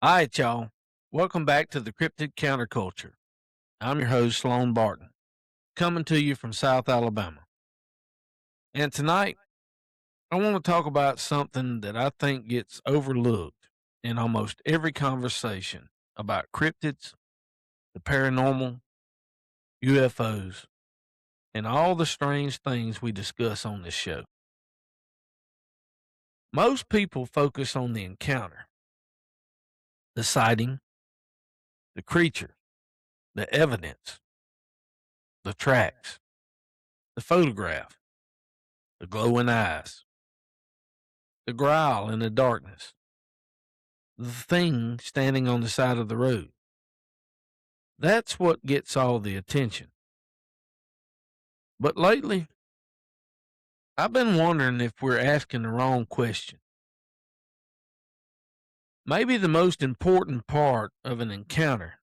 All right, y'all. Welcome back to the Cryptid Counterculture. I'm your host, Sloan Barton, coming to you from South Alabama. And tonight, I want to talk about something that I think gets overlooked in almost every conversation about cryptids, the paranormal, UFOs, and all the strange things we discuss on this show. Most people focus on the encounter, the sighting, the creature, the evidence, the tracks, the photograph, the glowing eyes, the growl in the darkness, the thing standing on the side of the road. That's what gets all the attention. But lately, I've been wondering if we're asking the wrong question. Maybe the most important part of an encounter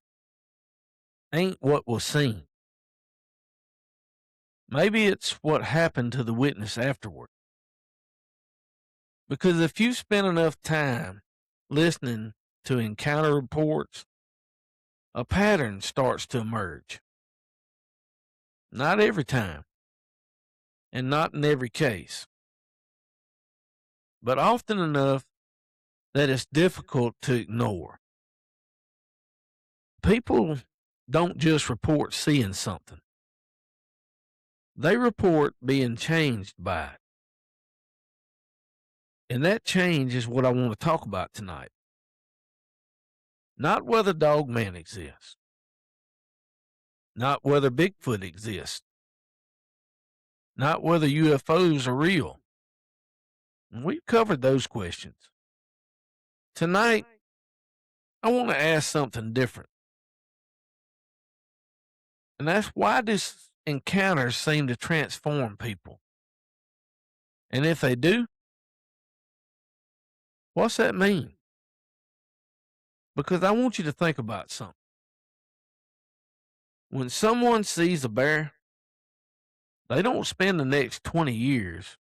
ain't what was seen. Maybe it's what happened to the witness afterward. Because if you spend enough time listening to encounter reports, a pattern starts to emerge. Not every time, and not in every case, but often enough that it's difficult to ignore. People don't just report seeing something, they report being changed by it. And that change is what I want to talk about tonight. Not whether Dogman exists, not whether Bigfoot exists, not whether UFOs are real. And we've covered those questions. Tonight, I want to ask something different. And that's why these encounters seem to transform people. And if they do, what's that mean? Because I want you to think about something. When someone sees a bear, they don't spend the next 20 years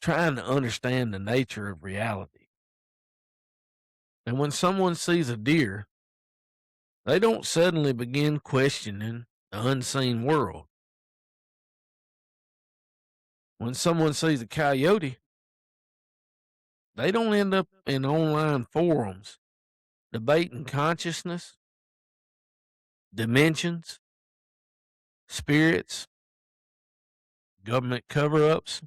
trying to understand the nature of reality. And when someone sees a deer, they don't suddenly begin questioning the unseen world. When someone sees a coyote, they don't end up in online forums debating consciousness, dimensions, spirits, government cover ups,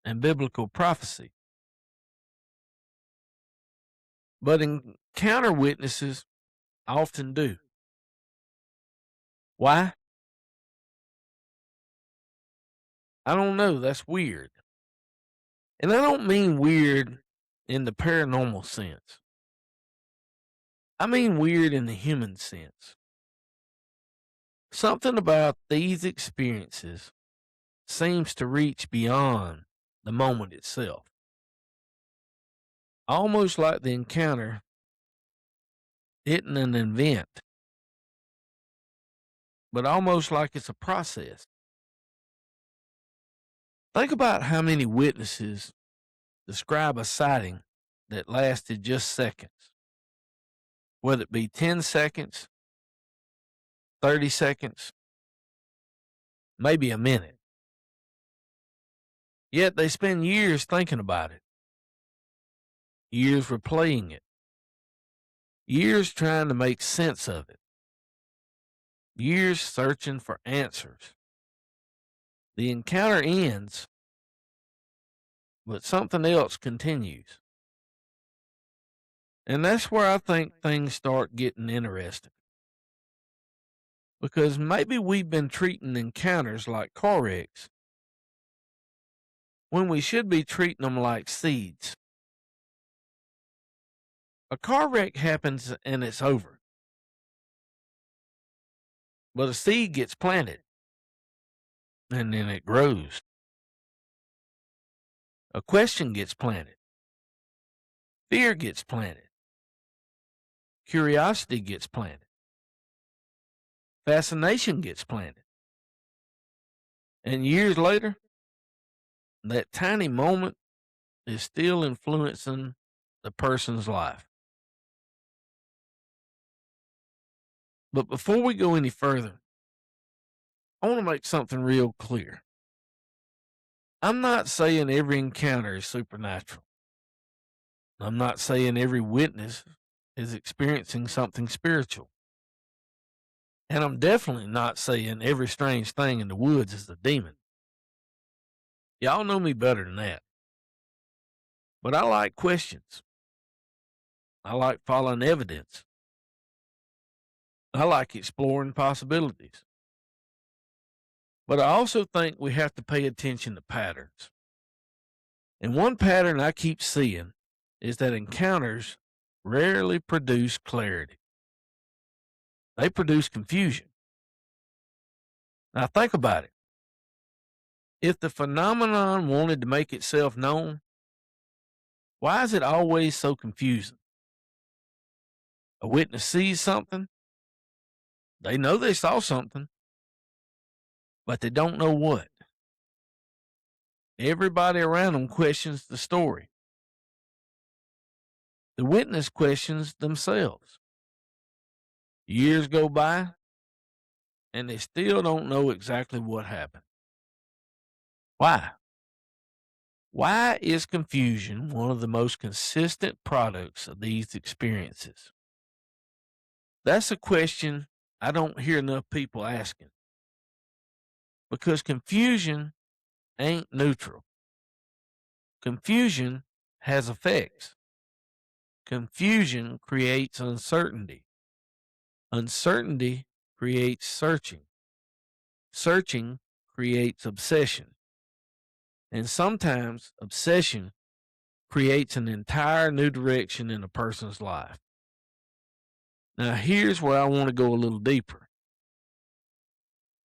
and biblical prophecy. But encounter witnesses often do. Why? I don't know. That's weird. And I don't mean weird in the paranormal sense. I mean weird in the human sense. Something about these experiences seems to reach beyond the moment itself. Almost like the encounter isn't an event, but almost like it's a process. Think about how many witnesses describe a sighting that lasted just seconds, whether it be 10 seconds, 30 seconds, maybe a minute. Yet they spend years thinking about it, years replaying it, years trying to make sense of it, years searching for answers. The encounter ends, but something else continues. And that's where I think things start getting interesting. Because maybe we've been treating encounters like car wrecks when we should be treating them like seeds. A car wreck happens and it's over. But a seed gets planted and then it grows. A question gets planted. Fear gets planted. Curiosity gets planted. Fascination gets planted. And years later, that tiny moment is still influencing the person's life. But before we go any further, I want to make something real clear. I'm not saying every encounter is supernatural. I'm not saying every witness is experiencing something spiritual. And I'm definitely not saying every strange thing in the woods is a demon. Y'all know me better than that. But I like questions. I like following evidence. I like exploring possibilities. But I also think we have to pay attention to patterns. And one pattern I keep seeing is that encounters rarely produce clarity. They produce confusion. Now think about it. If the phenomenon wanted to make itself known, why is it always so confusing? A witness sees something. They know they saw something, but they don't know what. Everybody around them questions the story. The witness questions themselves. Years go by, and they still don't know exactly what happened. Why? Why is confusion one of the most consistent products of these experiences? That's a question I don't hear enough people asking. Because confusion ain't neutral. Confusion has effects. Confusion creates uncertainty. Uncertainty creates searching. Searching creates obsession. And sometimes obsession creates an entire new direction in a person's life. Now, here's where I want to go a little deeper.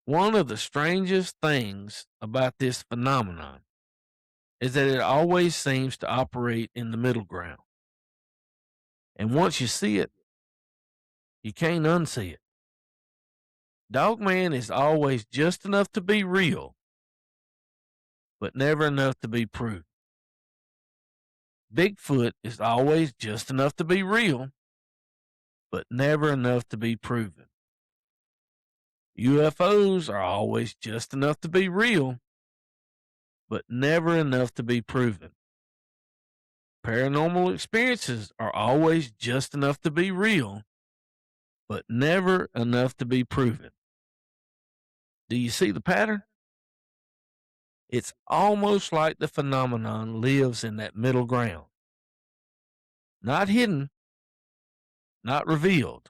One of the strangest things about this phenomenon is that it always seems to operate in the middle ground. And once you see it, you can't unsee it. Dogman is always just enough to be real, but never enough to be proven. Bigfoot is always just enough to be real, but never enough to be proven. UFOs are always just enough to be real, but never enough to be proven. Paranormal experiences are always just enough to be real, but never enough to be proven. Do you see the pattern? It's almost like the phenomenon lives in that middle ground. Not hidden, not revealed,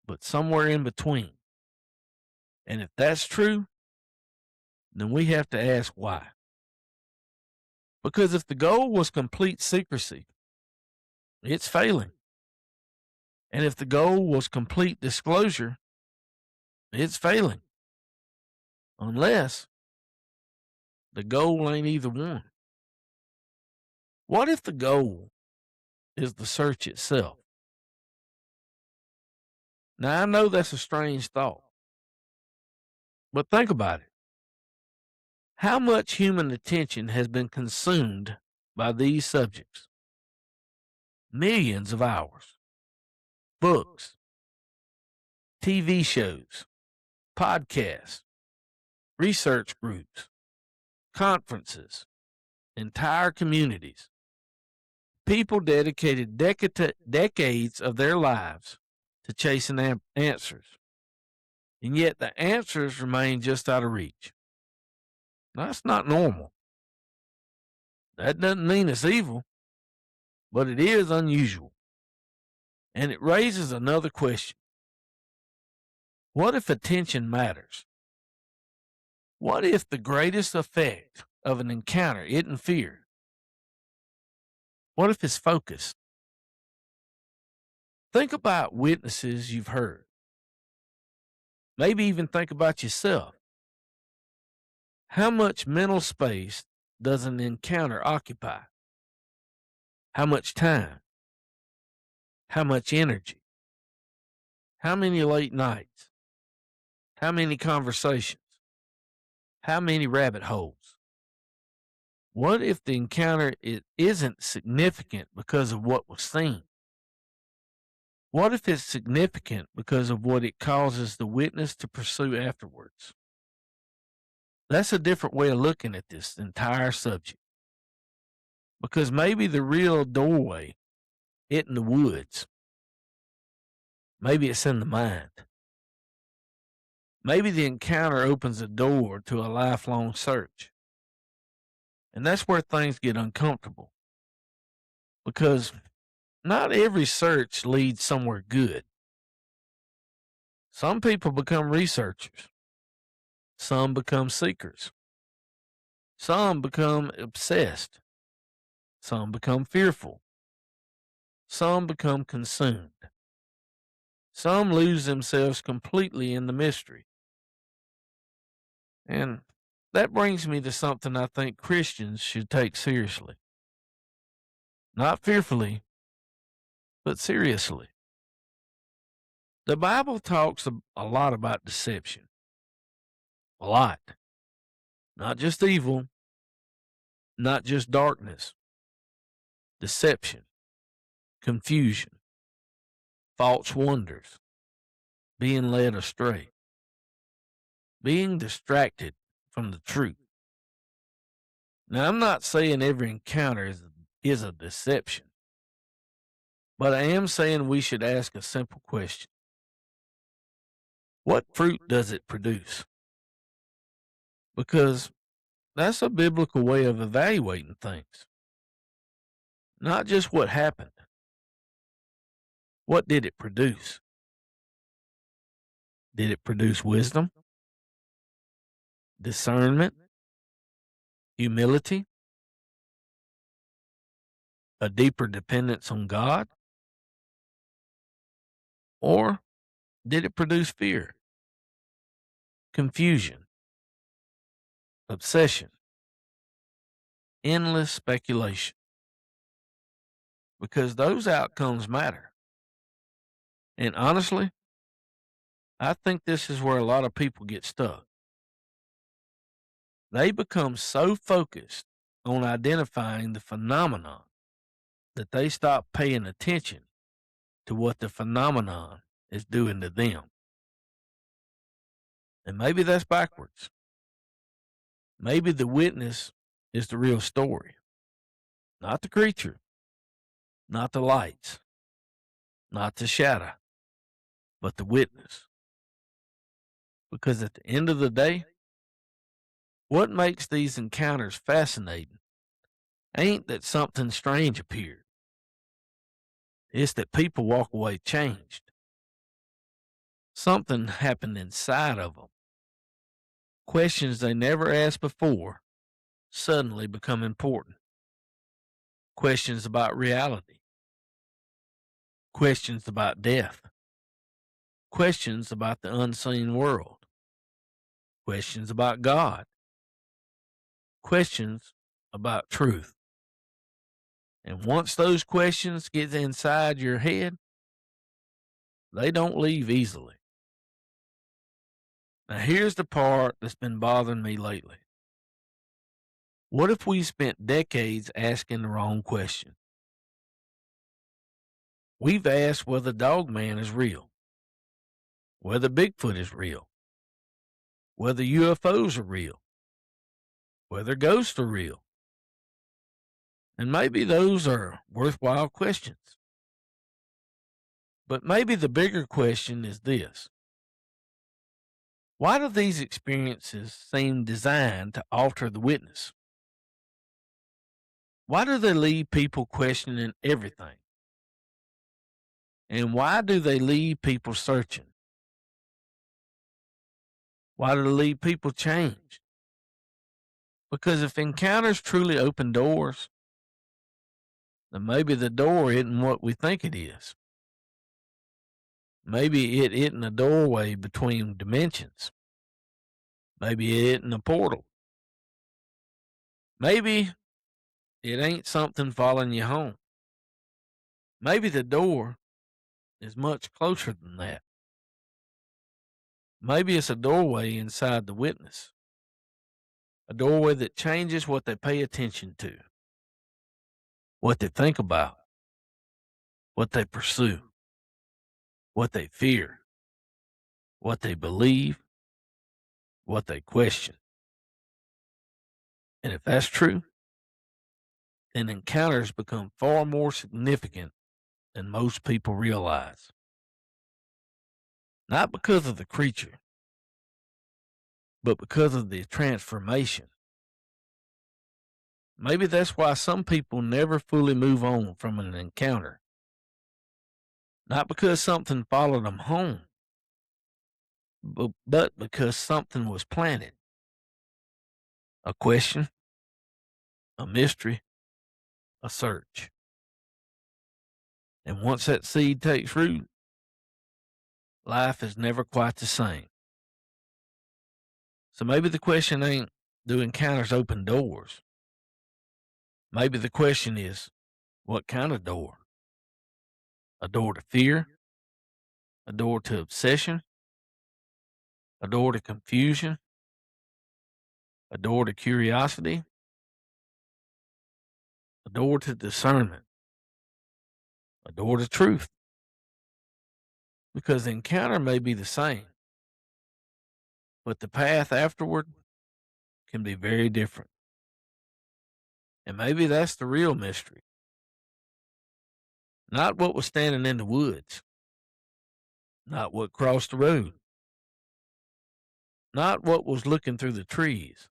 but somewhere in between. And if that's true, then we have to ask why. Because if the goal was complete secrecy, it's failing. And if the goal was complete disclosure, it's failing. Unless the goal ain't either one. What if the goal is the search itself? Now, I know that's a strange thought, but think about it. How much human attention has been consumed by these subjects? Millions of hours. Books, TV shows, podcasts, research groups, conferences, entire communities. People dedicated decades of their lives to chasing answers. And yet the answers remain just out of reach. Now, that's not normal. That doesn't mean it's evil, but it is unusual. And it raises another question. What if attention matters? What if the greatest effect of an encounter isn't fear? What if it's focus? Think about witnesses you've heard. Maybe even think about yourself. How much mental space does an encounter occupy? How much time? How much energy? How many late nights? How many conversations? How many rabbit holes? What if the encounter isn't significant because of what was seen? What if it's significant because of what it causes the witness to pursue afterwards? That's a different way of looking at this entire subject. Because maybe the real doorway isn't the woods. Maybe it's in the mind. Maybe the encounter opens a door to a lifelong search. And that's where things get uncomfortable. Because not every search leads somewhere good. Some people become researchers. Some become seekers. Some become obsessed. Some become fearful. Some become consumed. Some lose themselves completely in the mystery. And that brings me to something I think Christians should take seriously. Not fearfully, but seriously. The Bible talks a lot about deception. A lot. Not just evil, not just darkness. Deception, confusion, false wonders, being led astray, being distracted from the truth. Now, I'm not saying every encounter is a deception, but I am saying we should ask a simple question. What fruit does it produce? Because that's a biblical way of evaluating things. Not just what happened. What did it produce? Did it produce wisdom, discernment, humility, a deeper dependence on God? Or did it produce fear, confusion, obsession, endless speculation? Because those outcomes matter. And honestly, I think this is where a lot of people get stuck. They become so focused on identifying the phenomenon that they stop paying attention to what the phenomenon is doing to them. And maybe that's backwards. Maybe the witness is the real story, not the creature, not the lights, not the shadow, but the witness. Because at the end of the day, what makes these encounters fascinating ain't that something strange appeared. It's that people walk away changed. Something happened inside of them. Questions they never asked before suddenly become important. Questions about reality. Questions about death. Questions about the unseen world. Questions about God. Questions about truth. And once those questions get inside your head, they don't leave easily. Now, here's the part that's been bothering me lately. What if we spent decades asking the wrong question? We've asked whether Dogman is real, whether Bigfoot is real, whether UFOs are real, whether ghosts are real. And maybe those are worthwhile questions. But maybe the bigger question is this. Why do these experiences seem designed to alter the witness? Why do they leave people questioning everything? And why do they leave people searching? Why do they leave people changed? Because if encounters truly open doors, then maybe the door isn't what we think it is. Maybe it isn't a doorway between dimensions. Maybe it isn't a portal. Maybe it ain't something following you home. Maybe the door is much closer than that. Maybe it's a doorway inside the witness. A doorway that changes what they pay attention to, what they think about, what they pursue. what they fear, what they believe, what they question. And if that's true, then encounters become far more significant than most people realize. Not because of the creature, but because of the transformation. Maybe that's why some people never fully move on from an encounter. Not because something followed them home, but because something was planted. A question, a mystery, a search. And once that seed takes root, life is never quite the same. So maybe the question ain't, do encounters open doors? Maybe the question is, what kind of door? A door to fear? A door to obsession? A door to confusion? A door to curiosity? A door to discernment? A door to truth? Because the encounter may be the same, but the path afterward can be very different. And maybe that's the real mystery. Not what was standing in the woods, not what crossed the road, not what was looking through the trees,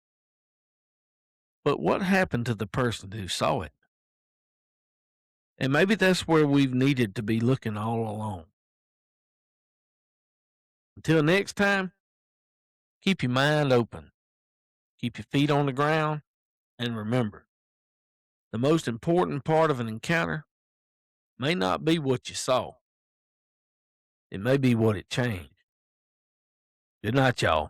but what happened to the person who saw it. And maybe that's where we've needed to be looking all along. Until next time, keep your mind open, keep your feet on the ground, and remember, the most important part of an encounter may not be what you saw. It may be what it changed. Good night, y'all.